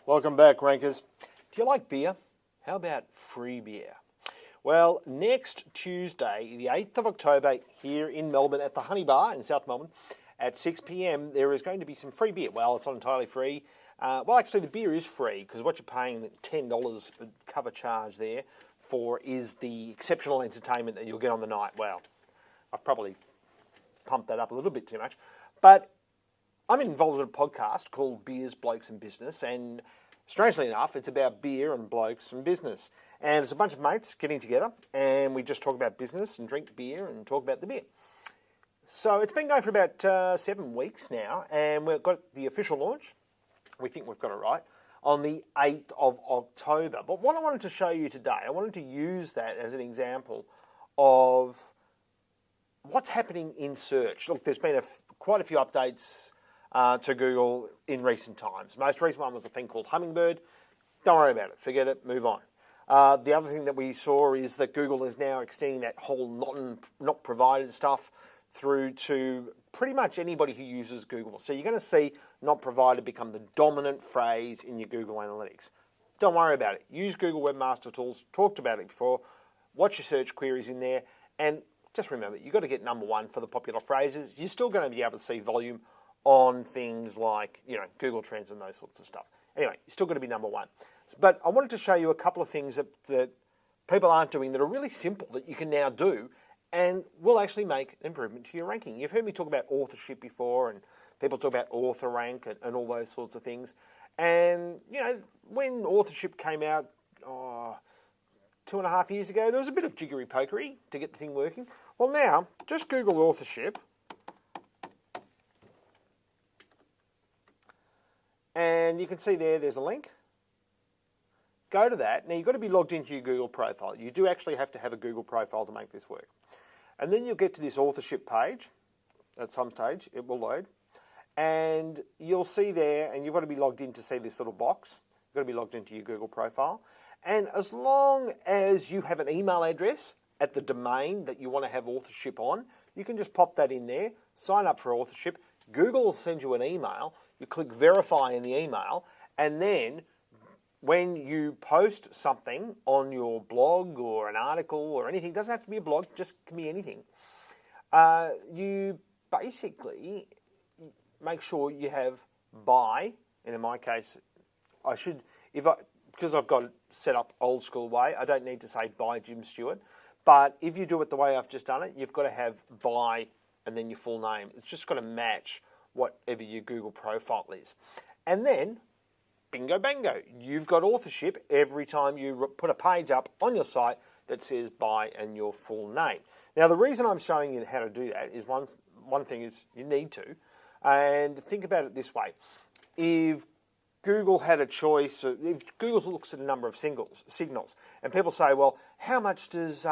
Welcome back, Rankers. Do you like beer? How about free beer? Well, next Tuesday, the 8th of October, here in Melbourne at the Honey Bar in South Melbourne, at 6 p.m, there is going to be some free beer. Well, it's not entirely free. Well, actually, the beer is free because what you're paying $10 cover charge there for is the exceptional entertainment that you'll get on the night. Well, I've probably pumped that up a little bit too much, but I'm involved in a podcast called Beers, Blokes and Business, and strangely enough, it's about beer and blokes and business. And it's a bunch of mates getting together, and we just talk about business and drink beer and talk about the beer. So it's been going for about 7 weeks now, and we've got the official launch. We think we've got it right, on the 8th of October. But what I wanted to show you today, I wanted to use that as an example of what's happening in search. Look, there's been quite a few updates to Google in recent times. Most recent one was a thing called Hummingbird. Don't worry about it. Forget it. Move on. The other thing that we saw is that Google is now extending that whole not provided stuff through to pretty much anybody who uses Google. So you're going to see not provided become the dominant phrase in your Google Analytics. Don't worry about it. Use Google Webmaster tools. Talked about it before. Watch your search queries in there. And just remember, you've got to get number one for the popular phrases. You're still going to be able to see volume on things like, Google Trends and those sorts of stuff. Anyway, you're still going to be number one. But I wanted to show you a couple of things that people aren't doing that are really simple that you can now do and will actually make an improvement to your ranking. You've heard me talk about authorship before, and people talk about author rank and all those sorts of things. And, when authorship came out 2.5 years ago, there was a bit of jiggery-pokery to get the thing working. Well, now, just Google authorship. And you can see there's a link. Go to that. Now, you've got to be logged into your Google profile. You do actually have to have a Google profile to make this work. And then you'll get to this authorship page. At some stage, it will load. And you'll see there, and you've got to be logged in to see this little box. You've got to be logged into your Google profile. And as long as you have an email address at the domain that you want to have authorship on, you can just pop that in there, sign up for authorship. Google will send you an email. You click verify in the email, and then when you post something on your blog or an article or anything, it doesn't have to be a blog, just can be anything, you basically make sure you have by, and in my case, because I've got it set up old school way, I don't need to say by Jim Stewart, but if you do it the way I've just done it, you've got to have by and then your full name. It's just got to match whatever your Google profile is. And then, bingo bango, you've got authorship every time you put a page up on your site that says by and your full name. Now, the reason I'm showing you how to do that is one thing is you need to, and think about it this way. If Google had a choice, if Google looks at a number of signals, and people say, well, how much does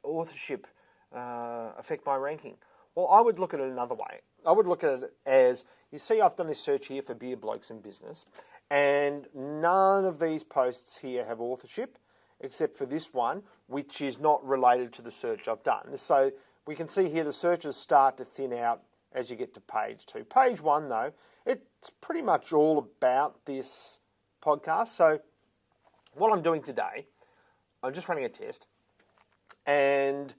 authorship affect my ranking? Well, I would look at it another way. I would look at it as, you see, I've done this search here for beer, blokes and business, and none of these posts here have authorship, except for this one, which is not related to the search I've done. So we can see here the searches start to thin out as you get to page 2. Page 1, though, it's pretty much all about this podcast. So what I'm doing today, I'm just running a test, and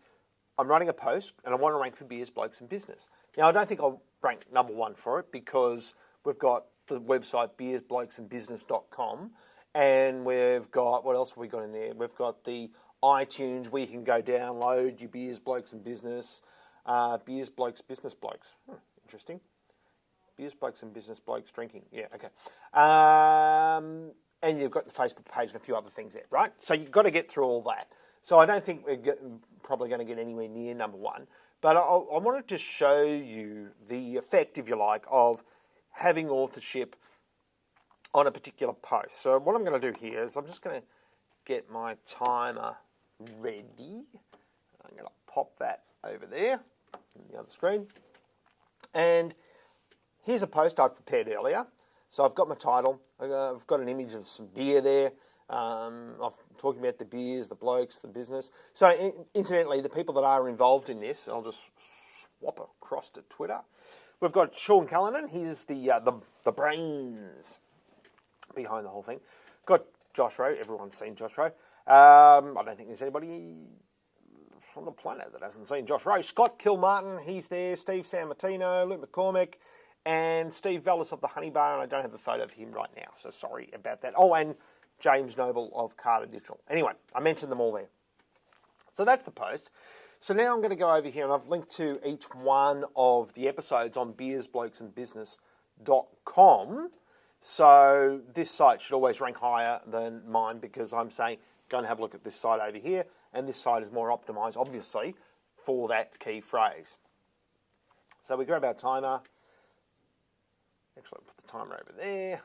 I'm writing a post, and I want to rank for beers, blokes and business. Now, I don't think I'll rank number one for it because we've got the website beersblokesandbusiness.com, and we've got, what else have we got in there? We've got the iTunes where you can go download your Beers, Blokes and Business, Beers, Blokes, Business Blokes. Interesting. Beers, Blokes and Business Blokes drinking. Yeah, okay. And you've got the Facebook page and a few other things there, right? So you've got to get through all that. So I don't think we're probably going to get anywhere near number one. But I wanted to show you the effect, if you like, of having authorship on a particular post. So what I'm going to do here is I'm just going to get my timer ready. I'm going to pop that over there on the other screen. And here's a post I've prepared earlier. So I've got my title. I've got an image of some beer there. I'm talking about the beers, the blokes, the business. So incidentally, the people that are involved in this, I'll just swap across to Twitter. We've got Sean Callanan. He's the brains behind the whole thing. Got Josh Rowe. Everyone's seen Josh Rowe. I don't think there's anybody on the planet that hasn't seen Josh Rowe. Scott Kilmartin, he's there. Steve Sammartino, Luke McCormick, and Steve Vellis of the Honey Bar. And I don't have a photo of him right now, so sorry about that. Oh, and James Noble of Carter Digital. Anyway, I mentioned them all there. So that's the post. So now I'm going to go over here, and I've linked to each one of the episodes on beersblokesandbusiness.com. So this site should always rank higher than mine because I'm saying, go and have a look at this site over here, and this site is more optimized, obviously, for that key phrase. So we grab our timer. Actually, I'll put the timer over there.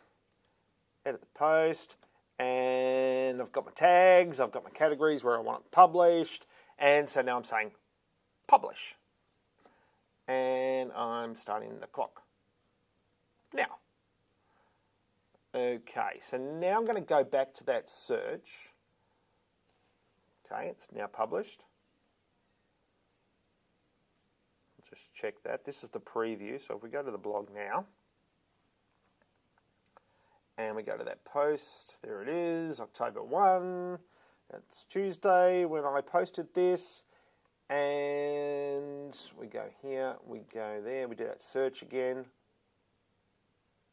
Edit the post. And I've got my tags, I've got my categories where I want it published, and so now I'm saying publish. And I'm starting the clock. Now. Okay, so now I'm going to go back to that search. Okay, it's now published. Just check that. This is the preview, so if we go to the blog now, and we go to that post, there it is, October 1. That's Tuesday when I posted this. And we go here, we go there, we do that search again.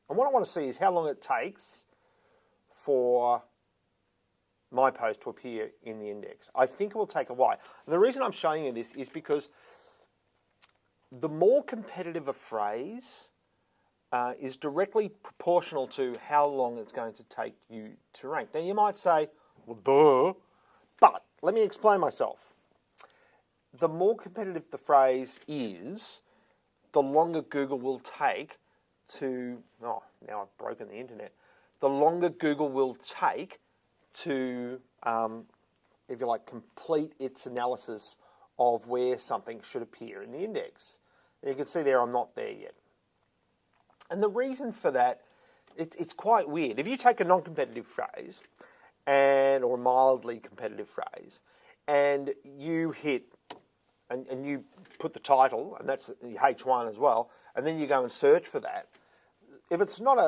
And what I want to see is how long it takes for my post to appear in the index. I think it will take a while. And the reason I'm showing you this is because the more competitive a phrase is directly proportional to how long it's going to take you to rank. Now you might say, well, duh, but let me explain myself. The more competitive the phrase is, the longer Google will take to, oh, now I've broken the internet, the longer Google will take to, if you like, complete its analysis of where something should appear in the index. And you can see there I'm not there yet. And the reason for that, it's quite weird. If you take a non-competitive phrase or a mildly competitive phrase, and you hit, and you put the title, and that's the H1 as well, and then you go and search for that, if it's not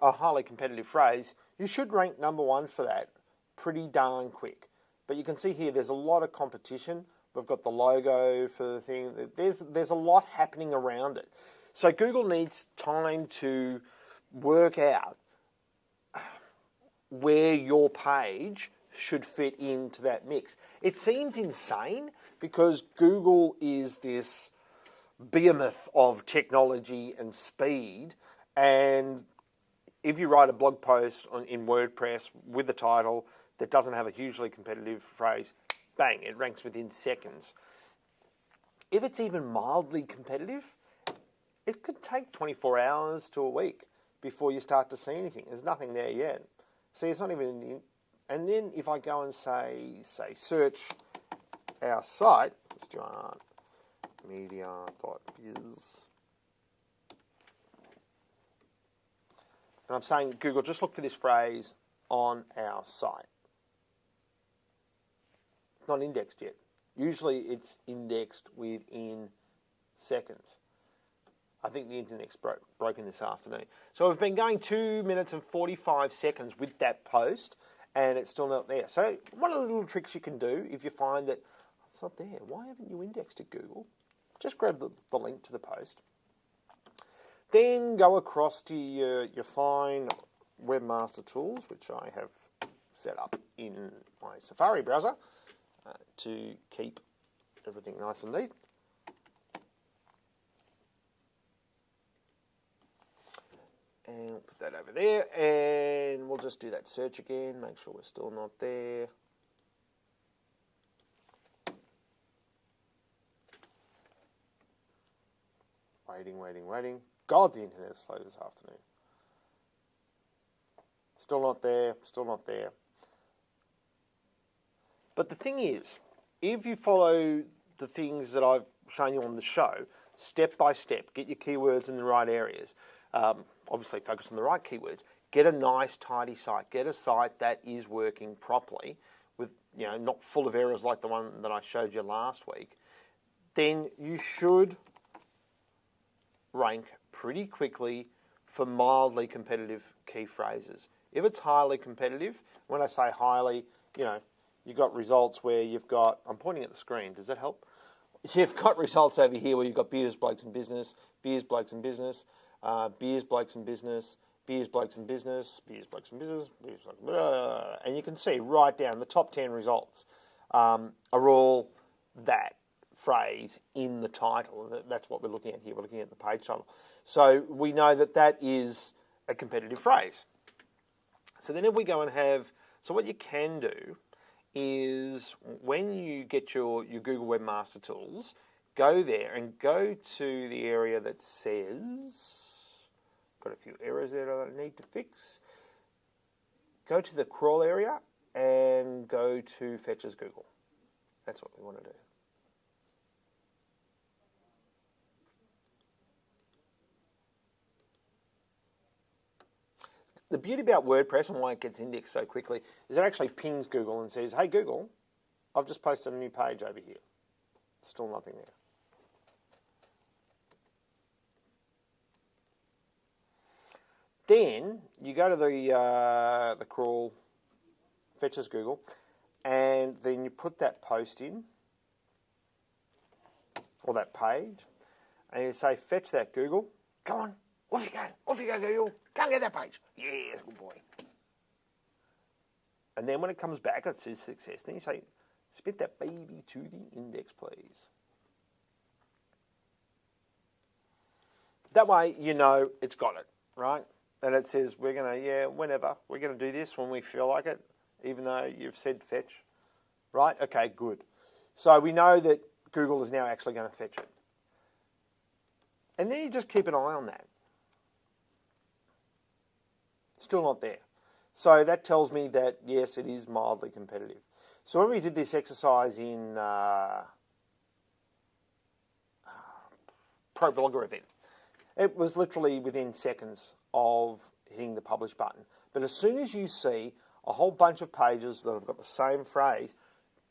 a highly competitive phrase, you should rank number one for that pretty darn quick. But you can see here there's a lot of competition. We've got the logo for the thing. There's a lot happening around it. So Google needs time to work out where your page should fit into that mix. It seems insane because Google is this behemoth of technology and speed, and if you write a blog post in WordPress with a title that doesn't have a hugely competitive phrase, bang, it ranks within seconds. If it's even mildly competitive, it could take 24 hours to a week before you start to see anything. There's nothing there yet. See, it's not even in the... And then if I go and say search our site, let's do media.biz. And I'm saying, Google, just look for this phrase on our site. It's not indexed yet. Usually it's indexed within seconds. I think the internet's broken this afternoon. So we've been going 2 minutes and 45 seconds with that post, and it's still not there. So one of the little tricks you can do if you find that it's not there, why haven't you indexed it, Google? Just grab the link to the post. Then go across to your fine Webmaster tools, which I have set up in my Safari browser to keep everything nice and neat. And we'll put that over there, and we'll just do that search again, make sure we're still not there. Waiting. God, the internet is slow this afternoon. Still not there. But the thing is, if you follow the things that I've shown you on the show, step by step, get your keywords in the right areas, obviously focus on the right keywords, get a nice, tidy site, get a site that is working properly, with, you know, not full of errors like the one that I showed you last week, then you should rank pretty quickly for mildly competitive key phrases. If it's highly competitive, when I say highly, you've got results where you've got, I'm pointing at the screen, does that help? You've got results over here where you've got beers, blokes and business, beers, blokes and business, beers, blokes and business, beers, blokes and business, beers, blokes and business, beers, blokes and business, and you can see right down the top 10 results are all that phrase in the title. That's what we're looking at here. We're looking at the page title. So we know that that is a competitive phrase. So then if we go and have, so what you can do is when you get your Google Webmaster tools, go there and go to the area that says, got a few errors there that I need to fix. Go to the crawl area and go to Fetch as Google. That's what we want to do. The beauty about WordPress and why it gets indexed so quickly is it actually pings Google and says, hey Google, I've just posted a new page over here. Still nothing there. Then you go to the crawl, Fetch as Google, and then you put that post in, or that page, and you say, fetch that Google. Go on, off you go Google. Go and get that page. Yes, good boy. And then when it comes back, it says success. Then you say, spit that baby to the index, please. That way, you know it's got it, right? And it says, we're going to, whenever, we're going to do this when we feel like it, even though you've said fetch, right? Okay, good. So we know that Google is now actually going to fetch it. And then you just keep an eye on that. Still not there. So that tells me that, yes, it is mildly competitive. So when we did this exercise in Pro Blogger event, it was literally within seconds of hitting the publish button. But as soon as you see a whole bunch of pages that have got the same phrase,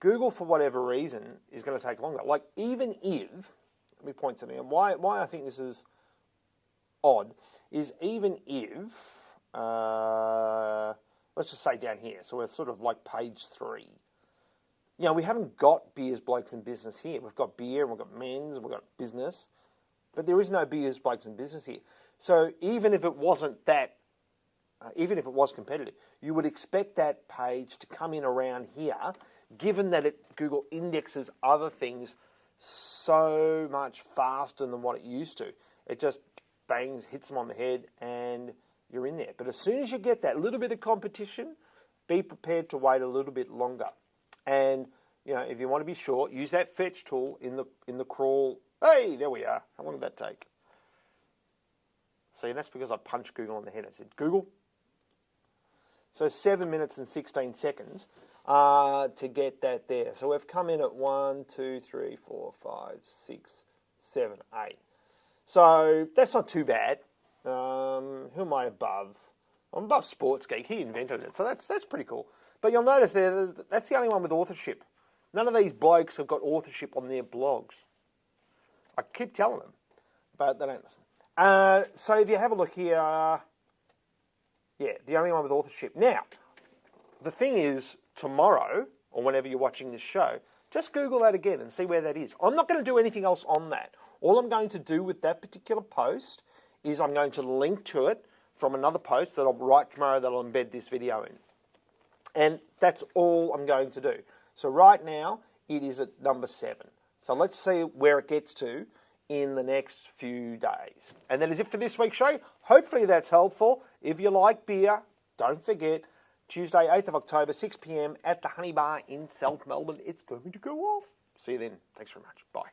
Google, for whatever reason, is going to take longer. Like, even if, let me point something out, why I think this is odd, is even if, let's just say down here, so we're sort of like page 3. We haven't got beers, blokes and business here. We've got beer, and we've got men's, and we've got business, but there is no beers, blokes and business here. So even if it wasn't that, even if it was competitive, you would expect that page to come in around here, given that Google indexes other things so much faster than what it used to. It just bangs, hits them on the head, and you're in there. But as soon as you get that little bit of competition, be prepared to wait a little bit longer. And if you want to be sure, use that fetch tool in the crawl. Hey, there we are. How long did that take? See, that's because I punched Google on the head. I said, Google. So 7 minutes and 16 seconds to get that there. So we've come in at 1, 2, 3, 4, 5, 6, 7, 8. So that's not too bad. Who am I above? I'm above Sports Geek. He invented it, so that's pretty cool. But you'll notice there, that's the only one with authorship. None of these blokes have got authorship on their blogs. I keep telling them, but they don't listen. So if you have a look here, the only one with authorship. Now, the thing is, tomorrow, or whenever you're watching this show, just Google that again and see where that is. I'm not going to do anything else on that. All I'm going to do with that particular post is I'm going to link to it from another post that I'll write tomorrow that I'll embed this video in. And that's all I'm going to do. So right now, it is at number 7. So let's see where it gets to in the next few days. And that is it for this week's show. Hopefully that's helpful. If you like beer, don't forget, Tuesday, 8th of October, 6 p.m. at the Honey Bar in South Melbourne. It's going to go off. See you then. Thanks very much. Bye.